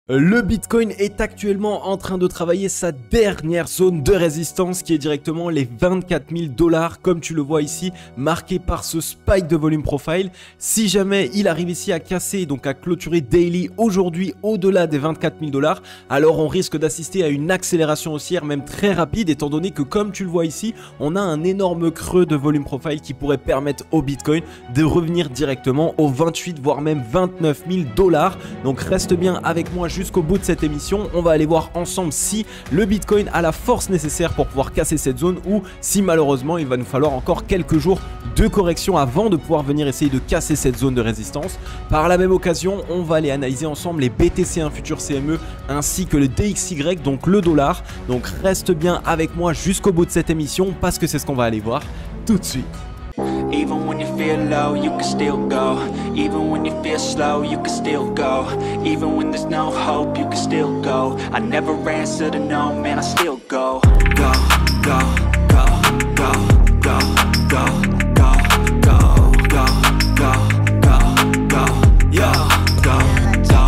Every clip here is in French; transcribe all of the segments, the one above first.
Le Bitcoin est actuellement en train de travailler sa dernière zone de résistance qui est directement les 24 000 $, comme tu le vois ici, marqué par ce spike de volume profile. Si jamais il arrive ici à casser, donc à clôturer daily aujourd'hui au-delà des 24 000 $, alors on risque d'assister à une accélération haussière même très rapide, étant donné que comme tu le vois ici, on a un énorme creux de volume profile qui pourrait permettre au Bitcoin de revenir directement aux 28 voire même 29 000 $. Donc reste bien avec moi jusqu'au bout de cette émission. On va aller voir ensemble si le Bitcoin a la force nécessaire pour pouvoir casser cette zone ou si malheureusement il va nous falloir encore quelques jours de correction avant de pouvoir venir essayer de casser cette zone de résistance. Par la même occasion, on va aller analyser ensemble les BTC1 futurs CME ainsi que le DXY, donc le dollar. Donc reste bien avec moi jusqu'au bout de cette émission parce que c'est ce qu'on va aller voir tout de suite. Even when you feel low, you can still go. Even when you feel slow, you can still go. Even when there's no hope, you can still go. I never answer to no, man, I still go. Go, go, go, go, go, go, go, go, go, go, go, go, yo, go, go.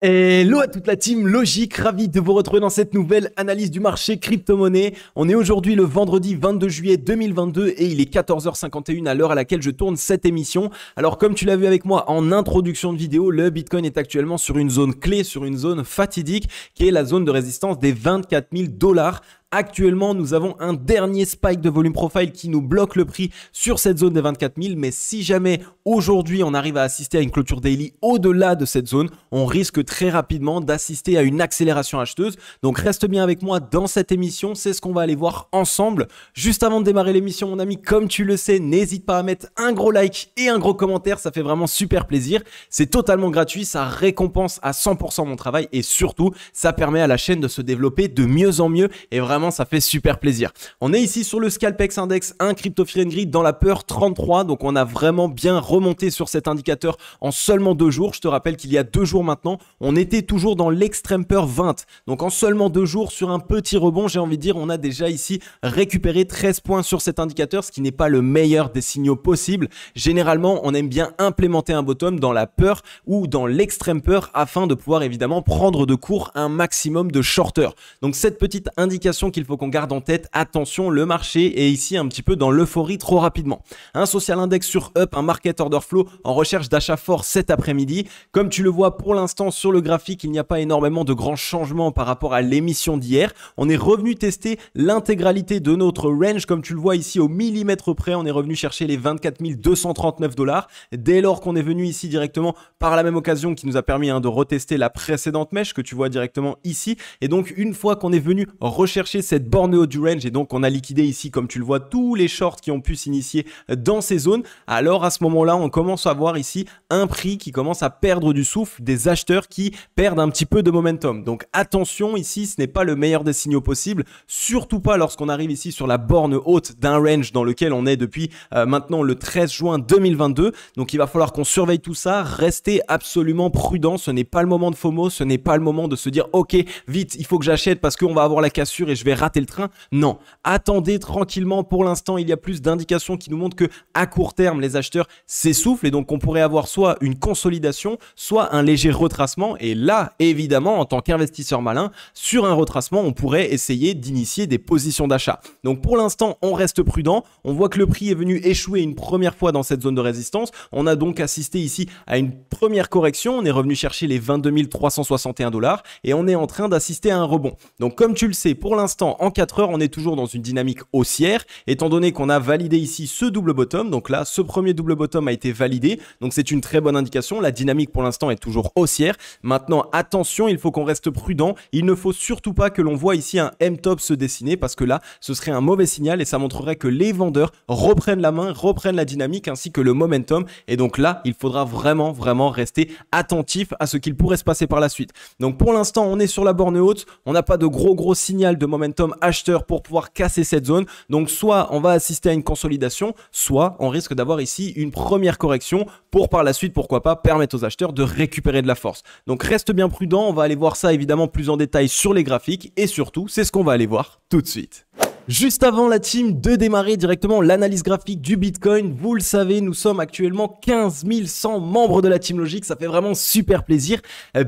Hello à toute la team Logique, ravi de vous retrouver dans cette nouvelle analyse du marché crypto-monnaie. On est aujourd'hui le vendredi 22 juillet 2022 et il est 14h51 à l'heure à laquelle je tourne cette émission. Alors comme tu l'as vu avec moi en introduction de vidéo, le Bitcoin est actuellement sur une zone clé, sur une zone fatidique qui est la zone de résistance des 24 000 $. Actuellement, nous avons un dernier spike de volume profile qui nous bloque le prix sur cette zone des 24 000. Mais si jamais aujourd'hui on arrive à assister à une clôture daily au-delà de cette zone, on risque très rapidement d'assister à une accélération acheteuse. Donc reste bien avec moi dans cette émission, c'est ce qu'on va aller voir ensemble. Juste avant de démarrer l'émission, mon ami, comme tu le sais, n'hésite pas à mettre un gros like et un gros commentaire, ça fait vraiment super plaisir. C'est totalement gratuit, ça récompense à 100% mon travail et surtout, ça permet à la chaîne de se développer de mieux en mieux et vraiment ça fait super plaisir. On est ici sur le Scalpex Index, un crypto fear and greed dans la peur 33, donc on a vraiment bien remonté sur cet indicateur en seulement 2 jours. Je te rappelle qu'il y a 2 jours maintenant, on était toujours dans l'extrême peur 20, donc en seulement 2 jours sur un petit rebond, j'ai envie de dire, on a déjà ici récupéré 13 points sur cet indicateur, ce qui n'est pas le meilleur des signaux possibles. Généralement, on aime bien implémenter un bottom dans la peur ou dans l'extrême peur afin de pouvoir évidemment prendre de court un maximum de shorters. Donc cette petite indication qu'il faut qu'on garde en tête, attention, le marché est ici un petit peu dans l'euphorie trop rapidement. Un social index sur up, un market order flow en recherche d'achat fort cet après-midi. Comme tu le vois pour l'instant sur le graphique, il n'y a pas énormément de grands changements par rapport à l'émission d'hier. On est revenu tester l'intégralité de notre range, comme tu le vois ici au millimètre près, on est revenu chercher les 24 239 $. Dès lors qu'on est venu ici directement par la même occasion qui nous a permis de retester la précédente mèche que tu vois directement ici. Et donc une fois qu'on est venu rechercher cette borne haute du range et donc on a liquidé ici comme tu le vois tous les shorts qui ont pu s'initier dans ces zones, alors à ce moment là on commence à voir ici un prix qui commence à perdre du souffle, des acheteurs qui perdent un petit peu de momentum. Donc attention, ici ce n'est pas le meilleur des signaux possibles, surtout pas lorsqu'on arrive ici sur la borne haute d'un range dans lequel on est depuis maintenant le 13 juin 2022. Donc il va falloir qu'on surveille tout ça, restez absolument prudent, ce n'est pas le moment de FOMO, ce n'est pas le moment de se dire ok vite il faut que j'achète parce qu'on va avoir la cassure et je vais rater le train. Non, attendez tranquillement. Pour l'instant, il y a plus d'indications qui nous montrent que à court terme, les acheteurs s'essoufflent et donc on pourrait avoir soit une consolidation, soit un léger retracement. Et là, évidemment, en tant qu'investisseur malin, sur un retracement, on pourrait essayer d'initier des positions d'achat. Donc pour l'instant, on reste prudent. On voit que le prix est venu échouer une première fois dans cette zone de résistance. On a donc assisté ici à une première correction. On est revenu chercher les 22 361 $ et on est en train d'assister à un rebond. Donc comme tu le sais, pour l'instant, en 4 heures, on est toujours dans une dynamique haussière, étant donné qu'on a validé ici ce double bottom. Donc là, ce premier double bottom a été validé. Donc c'est une très bonne indication. La dynamique pour l'instant est toujours haussière. Maintenant, attention, il faut qu'on reste prudent. Il ne faut surtout pas que l'on voit ici un M-top se dessiner parce que là, ce serait un mauvais signal et ça montrerait que les vendeurs reprennent la main, reprennent la dynamique ainsi que le momentum. Et donc là, il faudra vraiment rester attentif à ce qu'il pourrait se passer par la suite. Donc pour l'instant, on est sur la borne haute. On n'a pas de gros signal de momentum acheteur pour pouvoir casser cette zone. Donc soit on va assister à une consolidation, soit on risque d'avoir ici une première correction pour par la suite, pourquoi pas, permettre aux acheteurs de récupérer de la force. Donc reste bien prudent, on va aller voir ça évidemment plus en détail sur les graphiques et surtout, c'est ce qu'on va aller voir tout de suite. Juste avant la team de démarrer directement l'analyse graphique du Bitcoin, vous le savez, nous sommes actuellement 15 100 membres de la team Logic, ça fait vraiment super plaisir.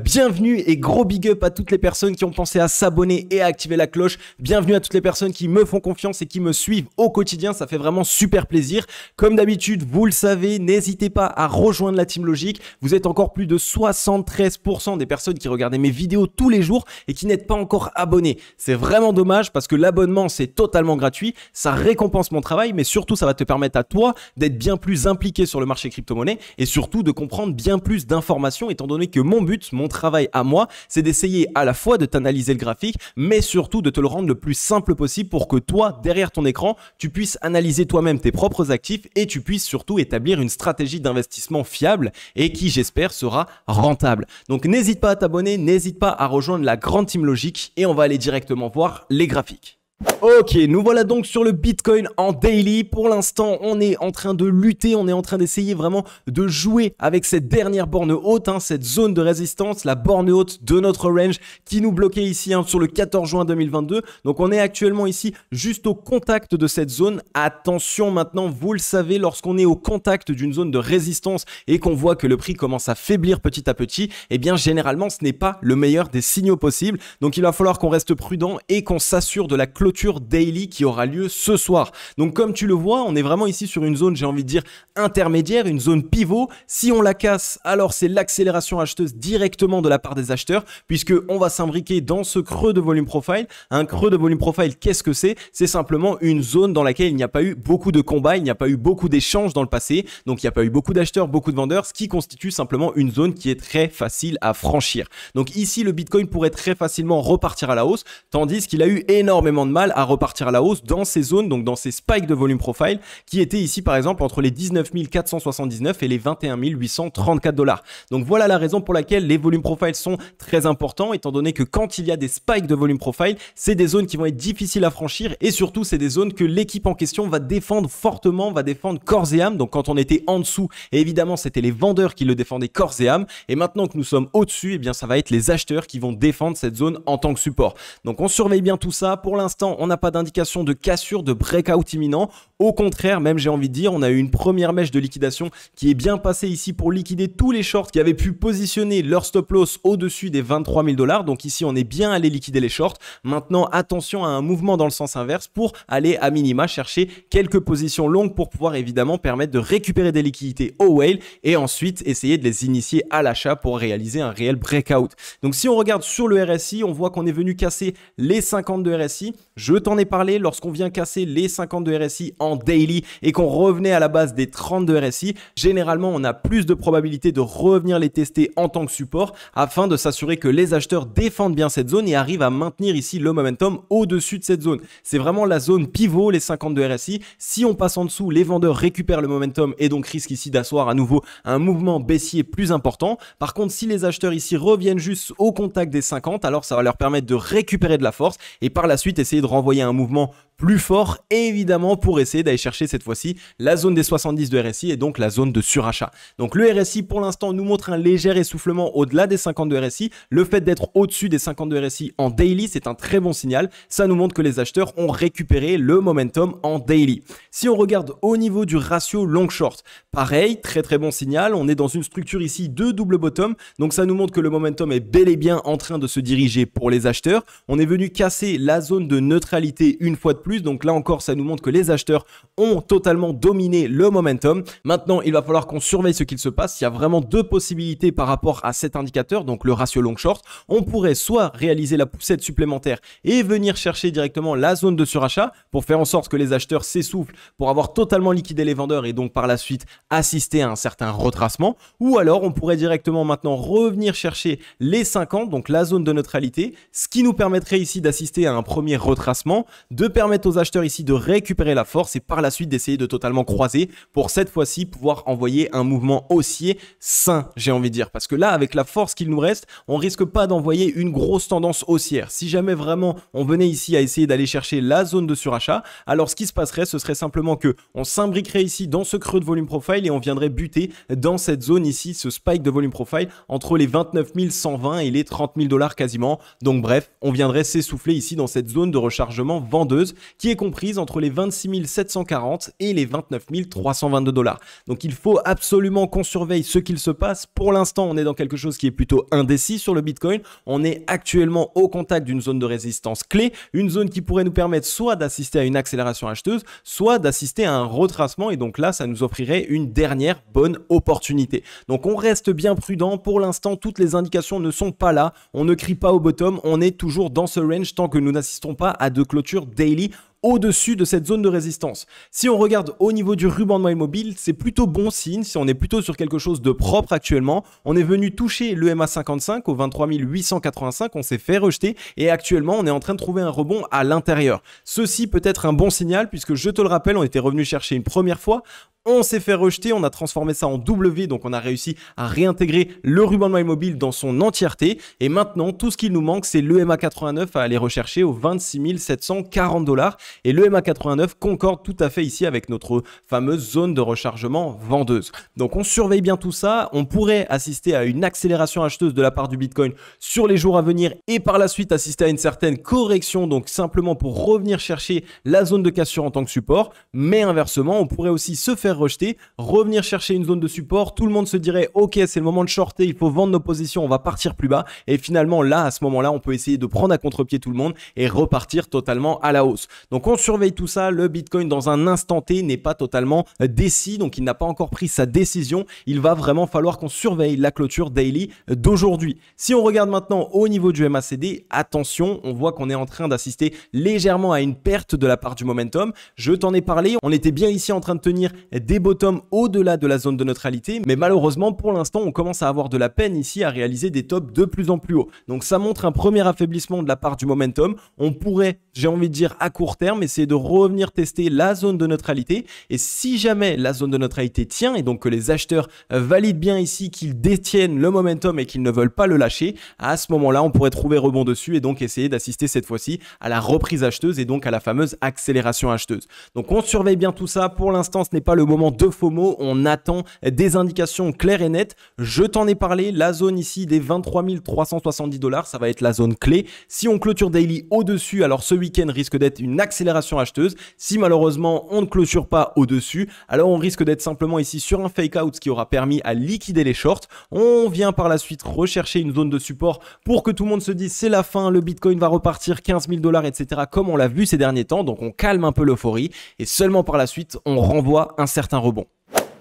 Bienvenue et gros big up à toutes les personnes qui ont pensé à s'abonner et à activer la cloche. Bienvenue à toutes les personnes qui me font confiance et qui me suivent au quotidien, ça fait vraiment super plaisir. Comme d'habitude, vous le savez, n'hésitez pas à rejoindre la team Logic. Vous êtes encore plus de 73% des personnes qui regardent mes vidéos tous les jours et qui n'êtes pas encore abonnés. C'est vraiment dommage parce que l'abonnement, c'est totalement gratuit, ça récompense mon travail, mais surtout ça va te permettre à toi d'être bien plus impliqué sur le marché crypto-monnaie et surtout de comprendre bien plus d'informations, étant donné que mon but, mon travail à moi, c'est d'essayer à la fois de t'analyser le graphique, mais surtout de te le rendre le plus simple possible pour que toi, derrière ton écran, tu puisses analyser toi-même tes propres actifs et tu puisses surtout établir une stratégie d'investissement fiable et qui, j'espère, sera rentable. Donc n'hésite pas à t'abonner, n'hésite pas à rejoindre la grande team Logic et on va aller directement voir les graphiques. Ok, nous voilà donc sur le Bitcoin en daily. Pour l'instant, on est en train de lutter, on est en train d'essayer vraiment de jouer avec cette dernière borne haute, cette zone de résistance, la borne haute de notre range qui nous bloquait ici sur le 14 juin 2022. Donc on est actuellement ici juste au contact de cette zone. Attention maintenant, vous le savez, lorsqu'on est au contact d'une zone de résistance et qu'on voit que le prix commence à faiblir petit à petit, eh bien généralement ce n'est pas le meilleur des signaux possibles. Donc il va falloir qu'on reste prudent et qu'on s'assure de la clôture daily qui aura lieu ce soir. Donc comme tu le vois, on est vraiment ici sur une zone, j'ai envie de dire, intermédiaire, une zone pivot. Si on la casse, alors c'est l'accélération acheteuse directement de la part des acheteurs, puisque on va s'imbriquer dans ce creux de volume profile. Un creux de volume profile, qu'est-ce que c'est? C'est simplement une zone dans laquelle il n'y a pas eu beaucoup de combats, il n'y a pas eu beaucoup d'échanges dans le passé, donc il n'y a pas eu beaucoup d'acheteurs, beaucoup de vendeurs, ce qui constitue simplement une zone qui est très facile à franchir. Donc ici, le Bitcoin pourrait très facilement repartir à la hausse, tandis qu'il a eu énormément de mal à repartir à la hausse dans ces zones, donc dans ces spikes de volume profile qui étaient ici par exemple entre les 19 479 et les 21 834 dollars. Donc voilà la raison pour laquelle les volumes profile sont très importants, étant donné que quand il y a des spikes de volume profile, c'est des zones qui vont être difficiles à franchir et surtout c'est des zones que l'équipe en question va défendre fortement, va défendre corps et âme. Donc quand on était en dessous, et évidemment c'était les vendeurs qui le défendaient corps et âme, et maintenant que nous sommes au-dessus, eh bien ça va être les acheteurs qui vont défendre cette zone en tant que support. Donc on surveille bien tout ça. Pour l'instant, on n'a pas d'indication de cassure, de breakout imminent. Au contraire, même j'ai envie de dire, on a eu une première mèche de liquidation qui est bien passée ici pour liquider tous les shorts qui avaient pu positionner leur stop loss au-dessus des 23 000 dollars. Donc ici, on est bien allé liquider les shorts. Maintenant, attention à un mouvement dans le sens inverse pour aller à minima chercher quelques positions longues pour pouvoir évidemment permettre de récupérer des liquidités au whale et ensuite essayer de les initier à l'achat pour réaliser un réel breakout. Donc si on regarde sur le RSI, on voit qu'on est venu casser les 50 de RSI. Je t'en ai parlé, lorsqu'on vient casser les 50 de RSI en daily et qu'on revenait à la base des 30 de RSI, généralement on a plus de probabilité de revenir les tester en tant que support afin de s'assurer que les acheteurs défendent bien cette zone et arrivent à maintenir ici le momentum au-dessus de cette zone. C'est vraiment la zone pivot, les 50 de RSI. Si on passe en dessous, les vendeurs récupèrent le momentum et donc risquent ici d'asseoir à nouveau un mouvement baissier plus important. Par contre, si les acheteurs ici reviennent juste au contact des 50, alors ça va leur permettre de récupérer de la force et par la suite essayer de renvoyer un mouvement plus fort, évidemment pour essayer d'aller chercher cette fois-ci la zone des 70 de RSI et donc la zone de surachat. Donc le RSI pour l'instant nous montre un léger essoufflement au-delà des 50 de RSI. Le fait d'être au-dessus des 50 de RSI en daily, c'est un très bon signal. Ça nous montre que les acheteurs ont récupéré le momentum en daily. Si on regarde au niveau du ratio long short, pareil, très très bon signal. On est dans une structure ici de double bottom, donc ça nous montre que le momentum est bel et bien en train de se diriger pour les acheteurs. On est venu casser la zone de neutralité une fois de plus. Donc là encore, ça nous montre que les acheteurs ont totalement dominé le momentum. Maintenant, il va falloir qu'on surveille ce qu'il se passe. Il y a vraiment deux possibilités par rapport à cet indicateur, donc le ratio long short. On pourrait soit réaliser la poussette supplémentaire et venir chercher directement la zone de surachat pour faire en sorte que les acheteurs s'essoufflent pour avoir totalement liquidé les vendeurs et donc par la suite assister à un certain retracement. Ou alors, on pourrait directement maintenant revenir chercher les 50, donc la zone de neutralité, ce qui nous permettrait ici d'assister à un premier retracement, de permettre aux acheteurs ici de récupérer la force et par la suite d'essayer de totalement croiser pour cette fois-ci pouvoir envoyer un mouvement haussier sain, j'ai envie de dire. Parce que là, avec la force qu'il nous reste, on risque pas d'envoyer une grosse tendance haussière. Si jamais vraiment on venait ici à essayer d'aller chercher la zone de surachat, alors ce qui se passerait, ce serait simplement que on s'imbriquerait ici dans ce creux de volume profile et on viendrait buter dans cette zone ici, ce spike de volume profile entre les 29 120 et les 30 000 dollars quasiment. Donc bref, on viendrait s'essouffler ici dans cette zone de rechargement vendeuse qui est comprise entre les 26 740 et les 29 322 $. Donc il faut absolument qu'on surveille ce qu'il se passe. Pour l'instant, on est dans quelque chose qui est plutôt indécis sur le Bitcoin. On est actuellement au contact d'une zone de résistance clé, une zone qui pourrait nous permettre soit d'assister à une accélération acheteuse, soit d'assister à un retracement, et donc là, ça nous offrirait une dernière bonne opportunité. Donc on reste bien prudent. Pour l'instant, toutes les indications ne sont pas là. On ne crie pas au bottom. On est toujours dans ce range tant que nous n'assistons pas à de clôtures daily au-dessus de cette zone de résistance. Si on regarde au niveau du ruban de moyenne mobile, c'est plutôt bon signe. Si on est plutôt sur quelque chose de propre actuellement, on est venu toucher le MA55 au 23 885, on s'est fait rejeter et actuellement on est en train de trouver un rebond à l'intérieur. Ceci peut être un bon signal puisque, je te le rappelle, on était revenu chercher une première fois. On s'est fait rejeter, on a transformé ça en W, donc on a réussi à réintégrer le ruban de moyenne mobile dans son entièreté. Et maintenant, tout ce qu'il nous manque, c'est le MA89 à aller rechercher aux 26 740 $. Et le MA89 concorde tout à fait ici avec notre fameuse zone de rechargement vendeuse. Donc on surveille bien tout ça. On pourrait assister à une accélération acheteuse de la part du Bitcoin sur les jours à venir et par la suite assister à une certaine correction, donc simplement pour revenir chercher la zone de cassure en tant que support. Mais inversement, on pourrait aussi se faire rejeter, revenir chercher une zone de support, tout le monde se dirait ok, c'est le moment de shorter, il faut vendre nos positions, on va partir plus bas, et finalement là, à ce moment-là, on peut essayer de prendre à contre-pied tout le monde et repartir totalement à la hausse. Donc on surveille tout ça. Le Bitcoin dans un instant T n'est pas totalement décis, donc il n'a pas encore pris sa décision. Il va vraiment falloir qu'on surveille la clôture daily d'aujourd'hui. Si on regarde maintenant au niveau du MACD, attention, on voit qu'on est en train d'assister légèrement à une perte de la part du momentum. Je t'en ai parlé, on était bien ici en train de tenir des bottoms au-delà de la zone de neutralité, mais malheureusement pour l'instant on commence à avoir de la peine ici à réaliser des tops de plus en plus haut. Donc ça montre un premier affaiblissement de la part du momentum. On pourrait, j'ai envie de dire à court terme, essayer de revenir tester la zone de neutralité, et si jamais la zone de neutralité tient et donc que les acheteurs valident bien ici qu'ils détiennent le momentum et qu'ils ne veulent pas le lâcher, à ce moment-là on pourrait trouver rebond dessus et donc essayer d'assister cette fois-ci à la reprise acheteuse et donc à la fameuse accélération acheteuse. Donc on surveille bien tout ça. Pour l'instant ce n'est pas le moment de FOMO, on attend des indications claires et nettes. Je t'en ai parlé, la zone ici des 23 370 $, ça va être la zone clé. Si on clôture daily au-dessus, alors ce week-end risque d'être une accélération acheteuse. Si malheureusement on ne clôture pas au-dessus, alors on risque d'être simplement ici sur un fake out, ce qui aura permis à liquider les shorts. On vient par la suite rechercher une zone de support pour que tout le monde se dise c'est la fin, le Bitcoin va repartir 15 000 $, etc. comme on l'a vu ces derniers temps. Donc on calme un peu l'euphorie et seulement par la suite on renvoie un certain rebond.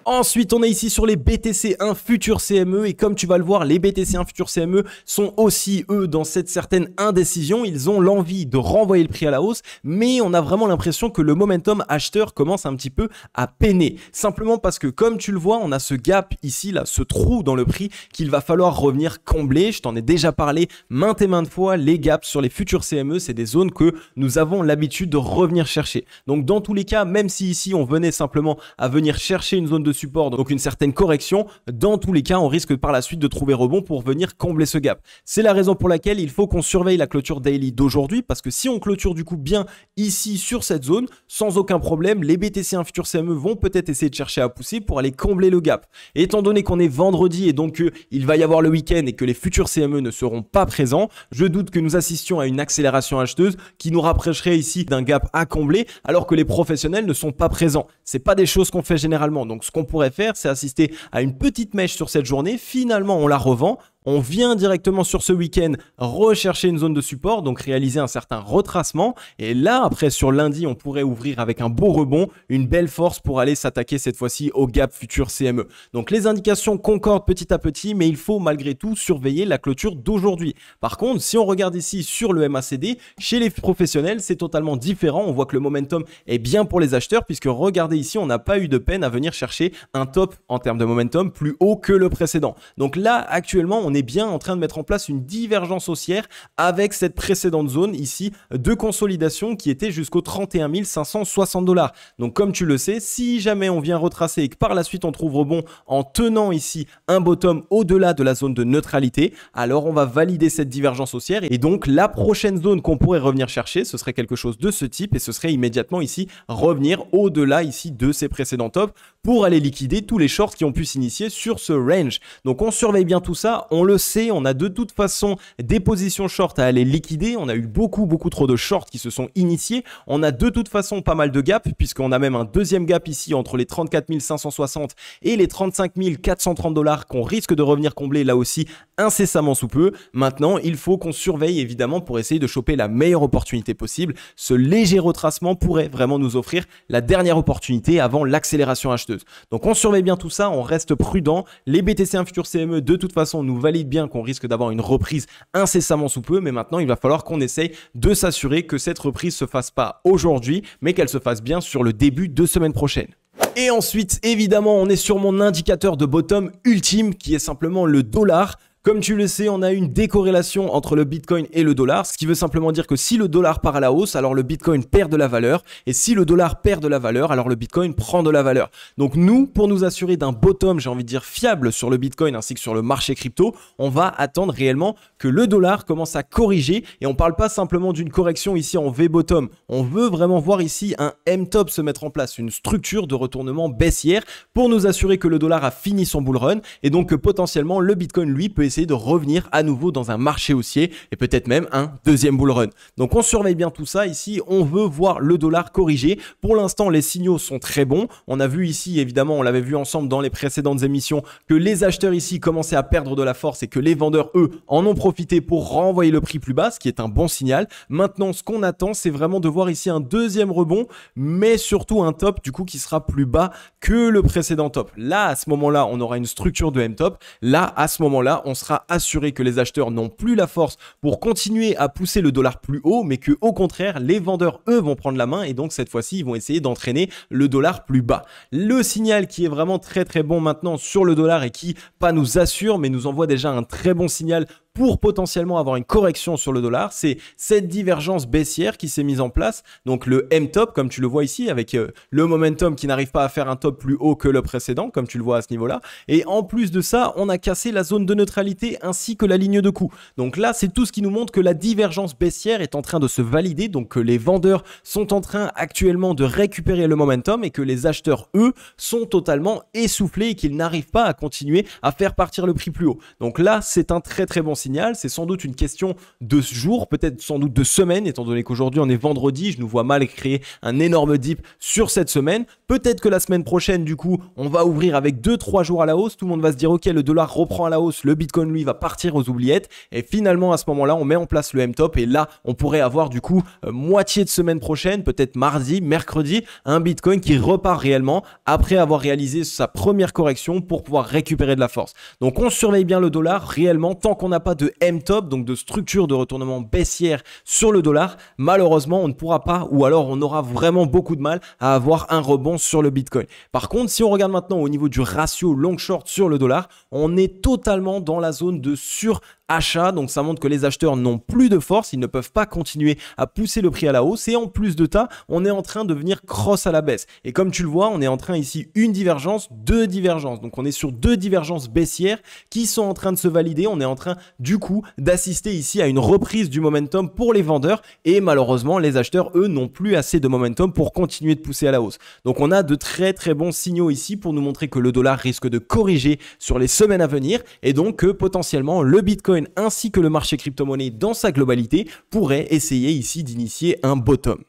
Ensuite, on est ici sur les BTC1 Futur CME et comme tu vas le voir, les BTC1 Futur CME sont aussi, eux, dans cette certaine indécision. Ils ont l'envie de renvoyer le prix à la hausse, mais on a vraiment l'impression que le momentum acheteur commence un petit peu à peiner. Simplement parce que, comme tu le vois, on a ce gap ici, là, ce trou dans le prix qu'il va falloir revenir combler. Je t'en ai déjà parlé maintes et maintes fois. Les gaps sur les futurs CME, c'est des zones que nous avons l'habitude de revenir chercher. Donc, dans tous les cas, même si ici, on venait simplement à venir chercher une zone de support, donc une certaine correction, dans tous les cas on risque par la suite de trouver rebond pour venir combler ce gap. C'est la raison pour laquelle il faut qu'on surveille la clôture daily d'aujourd'hui, parce que si on clôture du coup bien ici sur cette zone, sans aucun problème, les BTC1 Futur CME vont peut-être essayer de chercher à pousser pour aller combler le gap. Et étant donné qu'on est vendredi et donc il va y avoir le week-end et que les futurs CME ne seront pas présents, je doute que nous assistions à une accélération acheteuse qui nous rapprocherait ici d'un gap à combler alors que les professionnels ne sont pas présents. C'est pas des choses qu'on fait généralement. Donc ce qu'on pourrait faire, c'est assister à une petite mèche sur cette journée. Finalement, on la revend. On vient directement sur ce week-end rechercher une zone de support, donc réaliser un certain retracement. Et là, après, sur lundi, on pourrait ouvrir avec un beau rebond, une belle force pour aller s'attaquer cette fois-ci au gap futur CME. Donc, les indications concordent petit à petit, mais il faut malgré tout surveiller la clôture d'aujourd'hui. Par contre, si on regarde ici sur le MACD, chez les professionnels, c'est totalement différent. On voit que le momentum est bien pour les acheteurs, puisque regardez ici, on n'a pas eu de peine à venir chercher un top en termes de momentum plus haut que le précédent. Donc là, actuellement, on est bien en train de mettre en place une divergence haussière avec cette précédente zone ici de consolidation qui était jusqu'au 31 560 $. Donc comme tu le sais, si jamais on vient retracer et que par la suite on trouve rebond en tenant ici un bottom au-delà de la zone de neutralité, alors on va valider cette divergence haussière et donc la prochaine zone qu'on pourrait revenir chercher, ce serait quelque chose de ce type et ce serait immédiatement ici revenir au-delà ici de ces précédents tops pour aller liquider tous les shorts qui ont pu s'initier sur ce range. Donc on surveille bien tout ça, on le sait, on a de toute façon des positions short à aller liquider. On a eu beaucoup trop de shorts qui se sont initiés. On a de toute façon pas mal de gaps puisqu'on a même un deuxième gap ici entre les 34 560 et les 35 430 $ qu'on risque de revenir combler là aussi incessamment sous peu. Maintenant, il faut qu'on surveille évidemment pour essayer de choper la meilleure opportunité possible. Ce léger retracement pourrait vraiment nous offrir la dernière opportunité avant l'accélération acheteuse. Donc on surveille bien tout ça, on reste prudent. Les BTC1 Futur CME de toute façon nous valident bien qu'on risque d'avoir une reprise incessamment sous peu, mais maintenant il va falloir qu'on essaye de s'assurer que cette reprise se fasse pas aujourd'hui, mais qu'elle se fasse bien sur le début de semaine prochaine. Et ensuite, évidemment, on est sur mon indicateur de bottom ultime qui est simplement le dollar. Comme tu le sais, on a une décorrélation entre le Bitcoin et le dollar, ce qui veut simplement dire que si le dollar part à la hausse, alors le Bitcoin perd de la valeur, et si le dollar perd de la valeur, alors le Bitcoin prend de la valeur. Donc nous, pour nous assurer d'un bottom, j'ai envie de dire fiable sur le Bitcoin ainsi que sur le marché crypto, on va attendre réellement que le dollar commence à corriger, et on ne parle pas simplement d'une correction ici en V-bottom, on veut vraiment voir ici un M-top se mettre en place, une structure de retournement baissière pour nous assurer que le dollar a fini son bull run, et donc que potentiellement le Bitcoin lui peut essayer de revenir à nouveau dans un marché haussier et peut-être même un deuxième bull run. Donc on surveille bien tout ça ici, on veut voir le dollar corriger. Pour l'instant, les signaux sont très bons. On a vu ici, évidemment, on l'avait vu ensemble dans les précédentes émissions, que les acheteurs ici commençaient à perdre de la force et que les vendeurs, eux, en ont profité pour renvoyer le prix plus bas, ce qui est un bon signal. Maintenant, ce qu'on attend, c'est vraiment de voir ici un deuxième rebond, mais surtout un top du coup qui sera plus bas que le précédent top. Là, à ce moment-là, on aura une structure de M-top. Là, à ce moment-là, on sera assuré que les acheteurs n'ont plus la force pour continuer à pousser le dollar plus haut, mais que au contraire, les vendeurs, eux, vont prendre la main et donc cette fois-ci, ils vont essayer d'entraîner le dollar plus bas. Le signal qui est vraiment très bon maintenant sur le dollar et qui pas nous assure, mais nous envoie déjà un très bon signal pour potentiellement avoir une correction sur le dollar, c'est cette divergence baissière qui s'est mise en place. Donc le M-top, comme tu le vois ici, avec le momentum qui n'arrive pas à faire un top plus haut que le précédent, comme tu le vois à ce niveau-là. Et en plus de ça, on a cassé la zone de neutralité ainsi que la ligne de coût. Donc là, c'est tout ce qui nous montre que la divergence baissière est en train de se valider, donc que les vendeurs sont en train actuellement de récupérer le momentum et que les acheteurs, eux, sont totalement essoufflés et qu'ils n'arrivent pas à continuer à faire partir le prix plus haut. Donc là, c'est un très bon signal. C'est sans doute une question de jours, peut-être sans doute de semaines, étant donné qu'aujourd'hui on est vendredi, je nous vois mal créer un énorme dip sur cette semaine. Peut-être que la semaine prochaine, du coup, on va ouvrir avec 2-3 jours à la hausse, tout le monde va se dire ok, le dollar reprend à la hausse, le Bitcoin lui va partir aux oubliettes, et finalement à ce moment-là, on met en place le M-top, et là, on pourrait avoir du coup moitié de semaine prochaine, peut-être mardi, mercredi, un Bitcoin qui repart réellement après avoir réalisé sa première correction pour pouvoir récupérer de la force. Donc on surveille bien le dollar réellement tant qu'on n'a pas de M-top, donc de structure de retournement baissière sur le dollar, malheureusement on ne pourra pas, ou alors on aura vraiment beaucoup de mal à avoir un rebond sur le Bitcoin. Par contre, si on regarde maintenant au niveau du ratio long short sur le dollar, on est totalement dans la zone de surachat, donc ça montre que les acheteurs n'ont plus de force, ils ne peuvent pas continuer à pousser le prix à la hausse, et en plus de ça, on est en train de venir cross à la baisse. Et comme tu le vois, on est en train ici une divergence, deux divergences, donc on est sur deux divergences baissières qui sont en train de se valider. On est en train du coup d'assister ici à une reprise du momentum pour les vendeurs, et malheureusement les acheteurs, eux, n'ont plus assez de momentum pour continuer de pousser à la hausse. Donc on a de très bons signaux ici pour nous montrer que le dollar risque de corriger sur les semaines à venir, et donc que potentiellement le Bitcoin ainsi que le marché crypto-monnaie dans sa globalité pourrait essayer ici d'initier un bottom.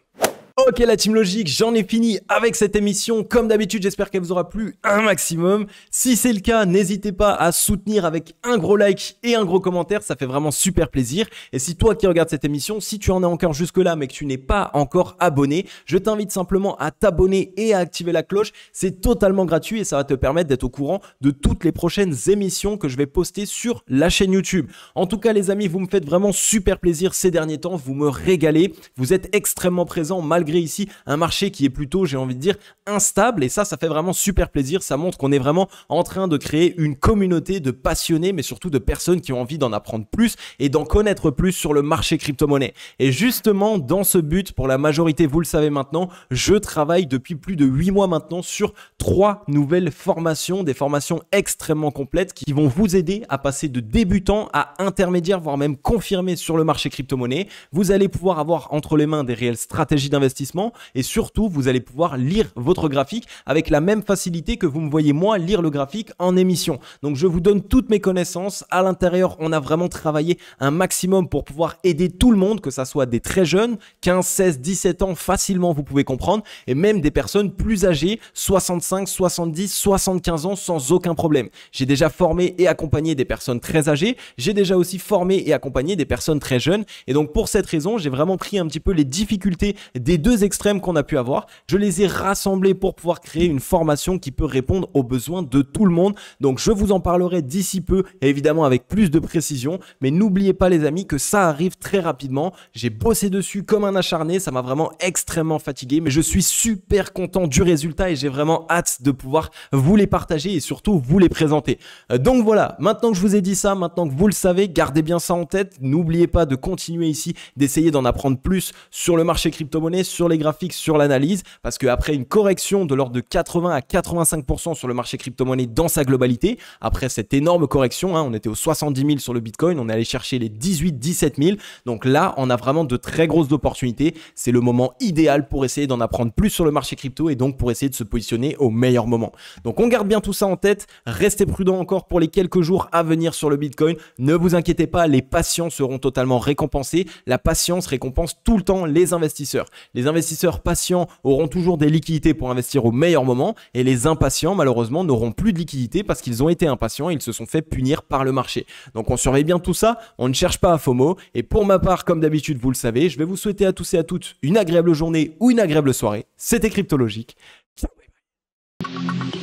Ok la team logique, j'en ai fini avec cette émission. Comme d'habitude, j'espère qu'elle vous aura plu un maximum. Si c'est le cas, n'hésitez pas à soutenir avec un gros like et un gros commentaire, ça fait vraiment super plaisir. Et si toi qui regardes cette émission, si tu en es encore jusque là mais que tu n'es pas encore abonné, je t'invite simplement à t'abonner et à activer la cloche. C'est totalement gratuit et ça va te permettre d'être au courant de toutes les prochaines émissions que je vais poster sur la chaîne YouTube. En tout cas les amis, vous me faites vraiment super plaisir ces derniers temps, vous me régalez, vous êtes extrêmement présents malgré ici un marché qui est plutôt, j'ai envie de dire, instable, et ça fait vraiment super plaisir. Ça montre qu'on est vraiment en train de créer une communauté de passionnés, mais surtout de personnes qui ont envie d'en apprendre plus et d'en connaître plus sur le marché crypto-monnaie. Et justement, dans ce but, pour la majorité, vous le savez maintenant, je travaille depuis plus de 8 mois maintenant sur 3 nouvelles formations, des formations extrêmement complètes qui vont vous aider à passer de débutant à intermédiaire, voire même confirmé sur le marché crypto-monnaie. Vous allez pouvoir avoir entre les mains des réelles stratégies d'investissement d'investissement et surtout, vous allez pouvoir lire votre graphique avec la même facilité que vous me voyez moi lire le graphique en émission. Donc, je vous donne toutes mes connaissances. À l'intérieur, on a vraiment travaillé un maximum pour pouvoir aider tout le monde, que ça soit des très jeunes, 15, 16, 17 ans, facilement vous pouvez comprendre, et même des personnes plus âgées, 65, 70, 75 ans sans aucun problème. J'ai déjà formé et accompagné des personnes très âgées, j'ai déjà aussi formé et accompagné des personnes très jeunes, et donc pour cette raison, j'ai vraiment pris un petit peu les difficultés des deux extrêmes qu'on a pu avoir. Je les ai rassemblés pour pouvoir créer une formation qui peut répondre aux besoins de tout le monde. Donc je vous en parlerai d'ici peu, et évidemment avec plus de précision, mais n'oubliez pas les amis que ça arrive très rapidement. J'ai bossé dessus comme un acharné, ça m'a vraiment extrêmement fatigué, mais je suis super content du résultat et j'ai vraiment hâte de pouvoir vous les partager et surtout vous les présenter. Donc voilà, maintenant que je vous ai dit ça, maintenant que vous le savez, gardez bien ça en tête. N'oubliez pas de continuer ici, d'essayer d'en apprendre plus sur le marché crypto-monnaie, sur les graphiques, sur l'analyse, parce qu'après une correction de l'ordre de 80 à 85% sur le marché crypto-monnaie dans sa globalité, après cette énorme correction, on était aux 70 000 sur le Bitcoin, on est allé chercher les 18-17 000. Donc là, on a vraiment de très grosses opportunités. C'est le moment idéal pour essayer d'en apprendre plus sur le marché crypto et donc pour essayer de se positionner au meilleur moment. Donc on garde bien tout ça en tête. Restez prudents encore pour les quelques jours à venir sur le Bitcoin. Ne vous inquiétez pas, les patients seront totalement récompensés. La patience récompense tout le temps les investisseurs. Les investisseurs patients auront toujours des liquidités pour investir au meilleur moment et les impatients, malheureusement, n'auront plus de liquidités parce qu'ils ont été impatients et ils se sont fait punir par le marché. Donc on surveille bien tout ça. On ne cherche pas à FOMO. Et pour ma part, comme d'habitude, vous le savez, je vais vous souhaiter à tous et à toutes une agréable journée ou une agréable soirée. C'était Cryptologique. Ciao, bye bye.